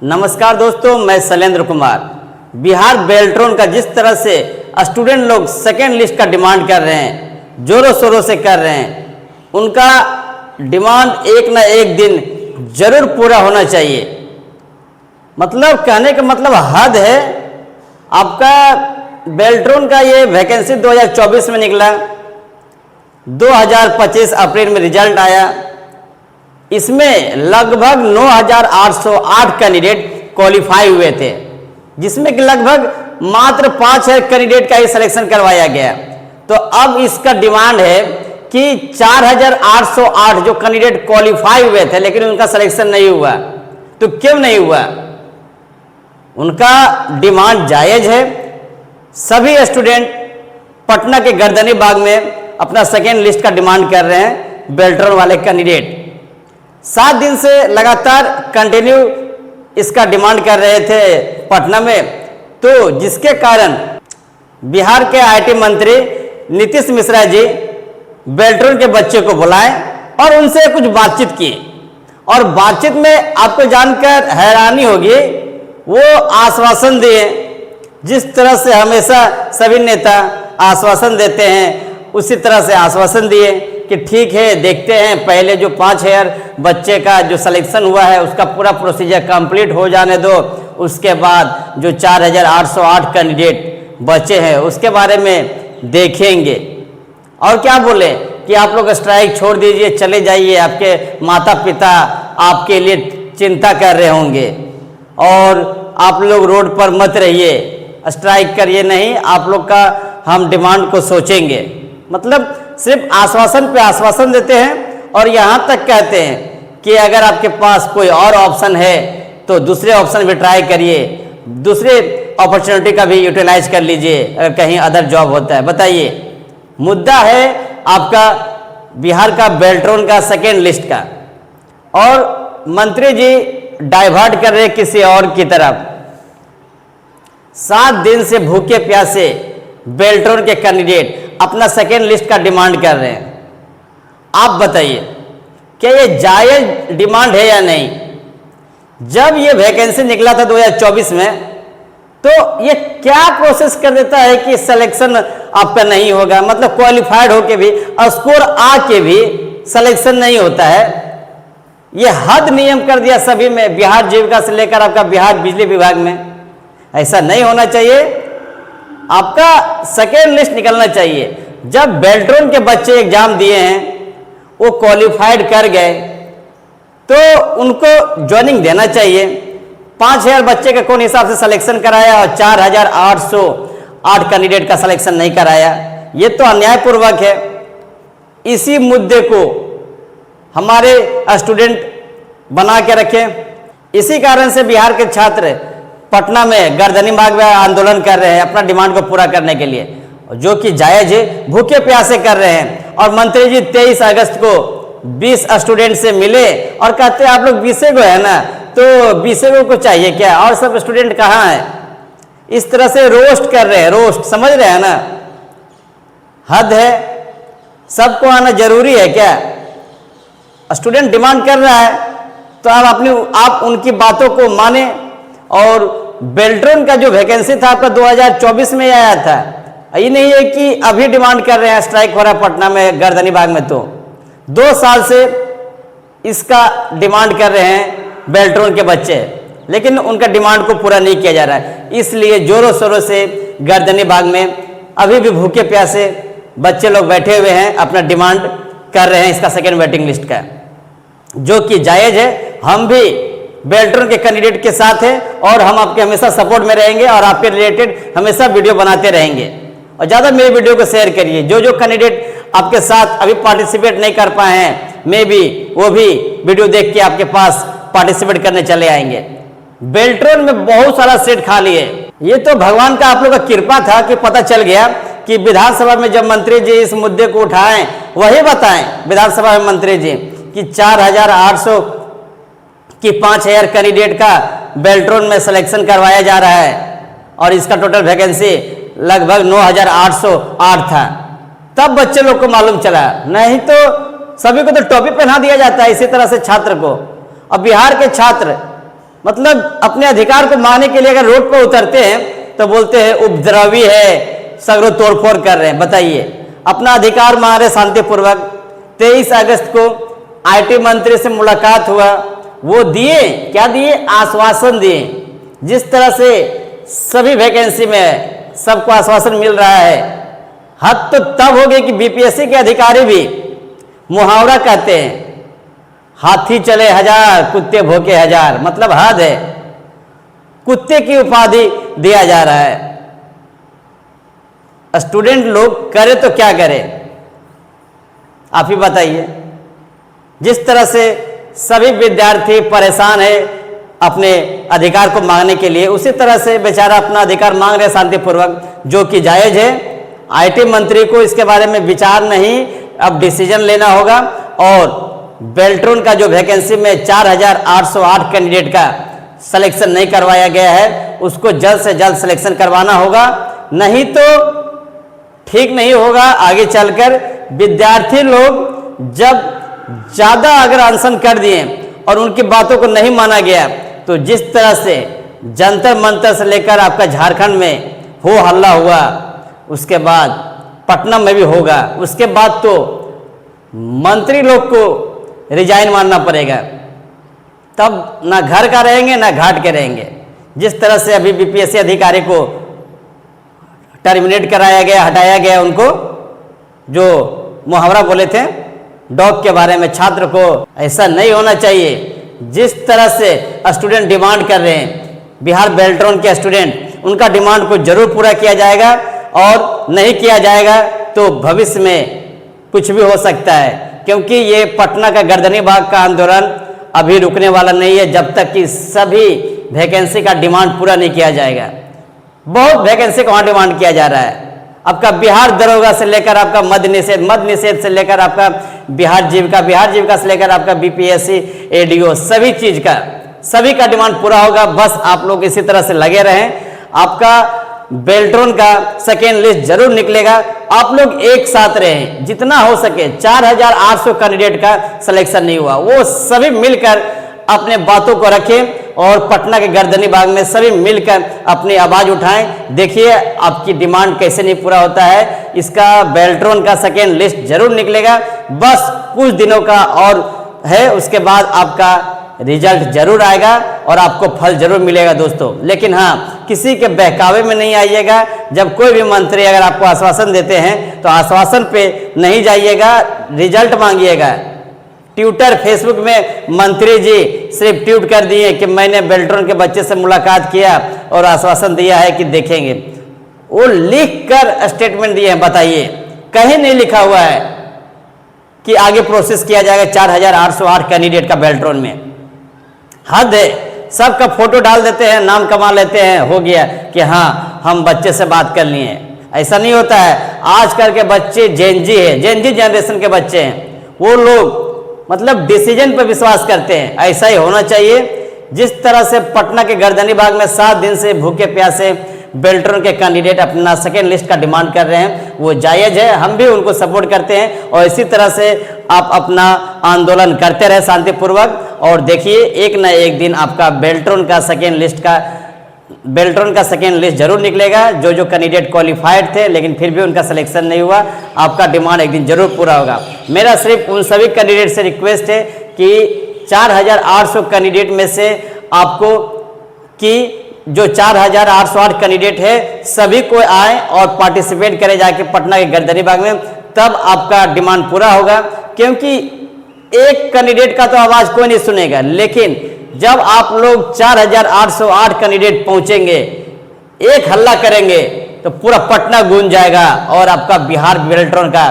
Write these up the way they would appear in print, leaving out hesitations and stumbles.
नमस्कार दोस्तों, मैं शैलेंद्र कुमार। बिहार बेल्ट्रॉन का जिस तरह से स्टूडेंट लोग सेकेंड लिस्ट का डिमांड कर रहे हैं, जोरों शोरों से कर रहे हैं, उनका डिमांड एक ना एक दिन जरूर पूरा होना चाहिए। मतलब कहने का मतलब हद है। आपका बेल्ट्रॉन का ये वैकेंसी 2024 में निकला, 2025 अप्रैल में रिजल्ट आया। इसमें लगभग 9,808 कैंडिडेट क्वालिफाई हुए थे, जिसमें कि लगभग मात्र 5 कैंडिडेट का ही सिलेक्शन करवाया गया। तो अब इसका डिमांड है कि 4,808 जो कैंडिडेट क्वालिफाई हुए थे लेकिन उनका सिलेक्शन नहीं हुआ। तो क्यों नहीं हुआ? उनका डिमांड जायज है। सभी स्टूडेंट पटना के गर्दनी बाग में अपना सेकेंड लिस्ट का डिमांड कर रहे हैं। बेल्ट्रॉन वाले कैंडिडेट 7 दिन से लगातार कंटिन्यू इसका डिमांड कर रहे थे पटना में, तो जिसके कारण बिहार के आईटी मंत्री नीतीश मिश्रा जी बेल्ट्रॉन के बच्चे को बुलाए और उनसे कुछ बातचीत की। और बातचीत में आपको जानकर हैरानी होगी, वो आश्वासन दिए जिस तरह से हमेशा सभी नेता आश्वासन देते हैं, उसी तरह से आश्वासन दिए कि ठीक है, देखते हैं, पहले जो 5,000 बच्चे का जो सिलेक्शन हुआ है उसका पूरा प्रोसीजर कंप्लीट हो जाने दो, उसके बाद जो 4,808 कैंडिडेट बचे हैं उसके बारे में देखेंगे। और क्या बोले कि आप लोग स्ट्राइक छोड़ दीजिए, चले जाइए, आपके माता पिता आपके लिए चिंता कर रहे होंगे और आप लोग रोड पर मत रहिए, स्ट्राइक करिए नहीं, आप लोग का हम डिमांड को सोचेंगे। मतलब सिर्फ आश्वासन पे आश्वासन देते हैं और यहाँ तक कहते हैं कि अगर आपके पास कोई और ऑप्शन है तो दूसरे ऑप्शन भी ट्राई करिए, दूसरे अपॉर्चुनिटी का भी यूटिलाइज कर लीजिए अगर कहीं अदर जॉब होता है। बताइए, मुद्दा है आपका बिहार का बेल्ट्रॉन का सेकेंड लिस्ट का, और मंत्री जी डाइवर्ट कर रहे किसी और की तरफ। 7 दिन से भूखे प्यासे बेल्ट्रॉन के कैंडिडेट अपना सेकेंड लिस्ट का डिमांड कर रहे हैं। आप बताइए, क्या ये जायज डिमांड है या नहीं? जब ये वैकेंसी निकला था 2024 में, तो ये क्या प्रोसेस कर देता है कि सिलेक्शन आपका नहीं होगा? मतलब क्वालिफाइड होके भी, स्कोर आके भी सिलेक्शन नहीं होता है। ये हद नियम कर दिया सभी में, बिहार जीविका से लेकर आपका बिहार बिजली विभाग में। ऐसा नहीं होना चाहिए। आपका सेकेंड लिस्ट निकलना चाहिए। जब बेल्ट्रॉन के बच्चे एग्जाम दिए हैं, वो क्वालिफाइड कर गए, तो उनको ज्वाइनिंग देना चाहिए। 5,000 बच्चे का कौन हिसाब से सिलेक्शन कराया और 4,808 कैंडिडेट का सिलेक्शन नहीं कराया? ये तो अन्यायपूर्वक है। इसी मुद्दे को हमारे स्टूडेंट बना के रखें। इसी कारण से बिहार के छात्र पटना में गर्दनी बाग में आंदोलन कर रहे हैं अपना डिमांड को पूरा करने के लिए, जो कि जायज है, भूखे प्यासे कर रहे हैं। और मंत्री जी 23 अगस्त को 20 स्टूडेंट से मिले और कहते हैं आप लोग 20 को है ना, तो 20 को चाहिए क्या, और सब स्टूडेंट कहाँ हैं? इस तरह से रोस्ट कर रहे हैं, रोस्ट, समझ रहे हैं ना? हद है। सबको आना जरूरी है क्या? स्टूडेंट डिमांड कर रहा है तो आप उनकी बातों को माने। और बेल्ट्रॉन का जो वैकेंसी था आपका 2024 में आया था। ये नहीं है कि अभी डिमांड कर रहे हैं, स्ट्राइक हो रहा है पटना में गर्दनी बाग में। तो 2 साल से इसका डिमांड कर रहे हैं बेल्ट्रॉन के बच्चे, लेकिन उनका डिमांड को पूरा नहीं किया जा रहा है। इसलिए जोरों शोरों से गर्दनी बाग में अभी भी भूखे प्यासे बच्चे लोग बैठे हुए हैं, अपना डिमांड कर रहे हैं इसका सेकेंड वेटिंग लिस्ट का, जो कि जायज है। हम भी बेल्ट्रॉन के कैंडिडेट के साथ हैं और हम आपके हमेशा सपोर्ट में रहेंगे और आपके रिलेटेड हमेशा वीडियो बनाते रहेंगे। और ज़्यादा मेरे वीडियो को शेयर करिए। जो कैंडिडेट आपके साथ अभी पार्टिसिपेट नहीं कर पाए हैं, मे भी वो भी वीडियो देख के आपके पास पार्टिसिपेट करने चले आएंगे। बेल्ट्रॉन में बहुत सारा सीट खाली है। ये तो भगवान का आप लोग का कृपा था कि पता चल गया कि विधानसभा में जब मंत्री जी इस मुद्दे को उठाएं, वही बताएं विधानसभा में मंत्री जी कि 4,800 कि 5,000 कैंडिडेट का बेल्ट्रॉन में सिलेक्शन करवाया जा रहा है और इसका टोटल वैकेंसी लगभग 9,808 था। तब बच्चे लोग को मालूम चला, नहीं तो सभी को तो टोपी पहना दिया जाता है इसी तरह से छात्र को। अब बिहार के छात्र मतलब अपने अधिकार को मांगने के लिए अगर रोड पर उतरते हैं तो बोलते हैं उपद्रवी है, सगरों तोड़फोड़ कर रहे हैं। बताइए, अपना अधिकार मांग रहे शांतिपूर्वक। 23 अगस्त को आईटी मंत्री से मुलाकात हुआ, वो दिए क्या दिए? आश्वासन दिए। जिस तरह से सभी वैकेंसी में सबको आश्वासन मिल रहा है, हद तो तब हो गई कि बीपीएससी के अधिकारी भी मुहावरा कहते हैं, हाथी चले हजार कुत्ते भौंके हजार। मतलब हद है, कुत्ते की उपाधि दिया जा रहा है। स्टूडेंट लोग करे तो क्या करे, आप ही बताइए। जिस तरह से सभी विद्यार्थी परेशान है अपने अधिकार को मांगने के लिए, उसी तरह से बेचारा अपना अधिकार मांग रहे शांतिपूर्वक, जो कि जायज है। आईटी मंत्री को इसके बारे में विचार नहीं, अब डिसीजन लेना होगा। और बेल्ट्रॉन का जो वैकेंसी में 4808 कैंडिडेट का सिलेक्शन नहीं करवाया गया है, उसको जल्द से जल्द सिलेक्शन करवाना होगा, नहीं तो ठीक नहीं होगा। आगे चलकर विद्यार्थी लोग जब ज्यादा अगर अनशन कर दिए और उनकी बातों को नहीं माना गया, तो जिस तरह से जंतर मंतर से लेकर आपका झारखंड में हो हल्ला हुआ, उसके बाद पटना में भी होगा, उसके बाद तो मंत्री लोग को रिजाइन मानना पड़ेगा। तब ना घर का रहेंगे ना घाट के रहेंगे। जिस तरह से अभी बीपीएससी अधिकारी को टर्मिनेट कराया गया, हटाया गया, उनको जो मुहावरा बोले थे डॉग के बारे में छात्र को, ऐसा नहीं होना चाहिए। जिस तरह से स्टूडेंट डिमांड कर रहे हैं, बिहार बेल्ट्रॉन के स्टूडेंट, उनका डिमांड को जरूर पूरा किया जाएगा। और नहीं किया जाएगा तो भविष्य में कुछ भी हो सकता है, क्योंकि ये पटना का गर्दनी बाग का आंदोलन अभी रुकने वाला नहीं है जब तक कि सभी वैकेंसी का डिमांड पूरा नहीं किया जाएगा। बहुत वैकेंसी का वहाँ डिमांड किया जा रहा है। आपका बिहार दरोगा से लेकर आपका मद्य निषेध से लेकर आपका बिहार जीविका से लेकर आपका बीपीएससी एडीओ, सभी चीज का, सभी का डिमांड पूरा होगा। बस आप लोग इसी तरह से लगे रहें। आपका बेल्ट्रॉन का सेकेंड लिस्ट जरूर निकलेगा। आप लोग एक साथ रहें, जितना हो सके। 4800 कैंडिडेट का सिलेक्शन नहीं हुआ, वो सभी मिलकर अपने बातों को रखें और पटना के गर्दनी बाग में सभी मिलकर अपनी आवाज उठाएं। देखिए आपकी डिमांड कैसे नहीं पूरा होता है। इसका बेल्ट्रॉन का सेकेंड लिस्ट जरूर निकलेगा, बस कुछ दिनों का और है, उसके बाद आपका रिजल्ट जरूर आएगा और आपको फल जरूर मिलेगा दोस्तों। लेकिन हाँ, किसी के बहकावे में नहीं आइएगा। जब कोई भी मंत्री अगर आपको आश्वासन देते हैं तो आश्वासन पे नहीं जाइएगा, रिजल्ट मांगिएगा। ट्विटर फेसबुक में मंत्री जी सिर्फ ट्वीट कर दिए कि मैंने बेल्ट्रॉन के बच्चे से मुलाकात किया और आश्वासन दिया है कि देखेंगे, वो लिख कर स्टेटमेंट दिए हैं। बताइए, कहीं नहीं लिखा हुआ है कि आगे प्रोसेस किया जाएगा 4808 कैंडिडेट का बेल्ट्रॉन में। हद है, सबका फोटो डाल देते हैं, नाम कमा लेते हैं, हो गया कि हाँ हम बच्चे से बात कर लिए। ऐसा नहीं होता है। आजकल के बच्चे जेनजी है, जेनजी जनरेशन के बच्चे हैं, वो लोग मतलब डिसीजन पर विश्वास करते हैं। ऐसा ही होना चाहिए। जिस तरह से पटना के गर्दनी बाग में 7 दिन से भूखे प्यासे बेल्ट्रॉन के कैंडिडेट अपना सेकेंड लिस्ट का डिमांड कर रहे हैं, वो जायज है, हम भी उनको सपोर्ट करते हैं। और इसी तरह से आप अपना आंदोलन करते रहे शांतिपूर्वक, और देखिए एक ना एक दिन आपका बेल्ट्रॉन का सेकेंड लिस्ट जरूर निकलेगा। जो जो कैंडिडेट क्वालिफाइड थे लेकिन फिर भी उनका सिलेक्शन नहीं हुआ, आपका डिमांड एक दिन जरूर पूरा होगा। मेरा सिर्फ उन सभी कैंडिडेट से रिक्वेस्ट है कि 4800 कैंडिडेट में से आपको कि जो 4808 कैंडिडेट है सभी को आए और पार्टिसिपेट करें जाके पटना के गर्दनी बाग में, तब आपका डिमांड पूरा होगा। क्योंकि एक कैंडिडेट का तो आवाज कोई नहीं सुनेगा, लेकिन जब आप लोग 4808 कैंडिडेट पहुंचेंगे, एक हल्ला करेंगे, तो पूरा पटना गूंज जाएगा और आपका बिहार बेल्ट्रॉन का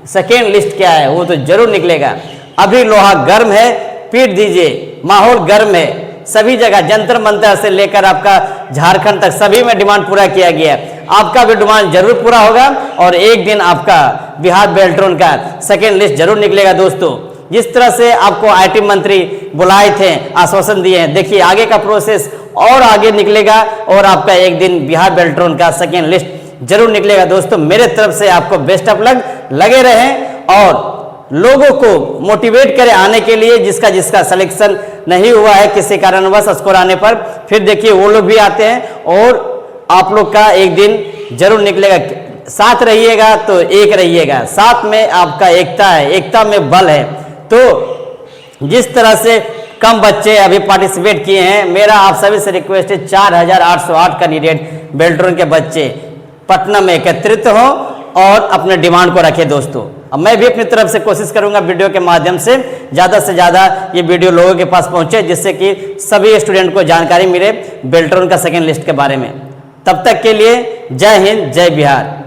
सेकेंड लिस्ट क्या है वो तो जरूर निकलेगा। अभी लोहा गर्म है, पीट दीजिए, माहौल गर्म है। सभी जगह जंतर मंतर से लेकर आपका झारखंड तक सभी में डिमांड पूरा किया गया है। आपका भी डिमांड जरूर पूरा होगा और एक दिन आपका बिहार बेल्ट्रॉन का सेकेंड लिस्ट जरूर निकलेगा दोस्तों। जिस तरह से आपको आईटी मंत्री बुलाए थे, आश्वासन दिए हैं, देखिए आगे का प्रोसेस और आगे निकलेगा और आपका एक दिन बिहार बेल्ट्रॉन का सेकेंड लिस्ट जरूर निकलेगा दोस्तों। मेरे तरफ से आपको बेस्ट ऑफ लक, लगे रहें और लोगों को मोटिवेट करें आने के लिए, जिसका जिसका सिलेक्शन नहीं हुआ है किसी कारणवश स्कोर आने पर, फिर देखिए वो लोग भी आते हैं और आप लोग का एक दिन जरूर निकलेगा। साथ रहिएगा तो एक रहिएगा, साथ में आपका एकता है, एकता में बल है। तो जिस तरह से कम बच्चे अभी पार्टिसिपेट किए हैं, मेरा आप सभी से रिक्वेस्ट है 4808 कैंडिडेट बेल्ट्रॉन के बच्चे पटना में एकत्रित हों और अपने डिमांड को रखें दोस्तों। अब मैं भी अपनी तरफ से कोशिश करूंगा वीडियो के माध्यम से ज़्यादा ये वीडियो लोगों के पास पहुंचे, जिससे कि सभी स्टूडेंट को जानकारी मिले बेल्ट्रॉन का सेकेंड लिस्ट के बारे में। तब तक के लिए जय हिंद, जय बिहार।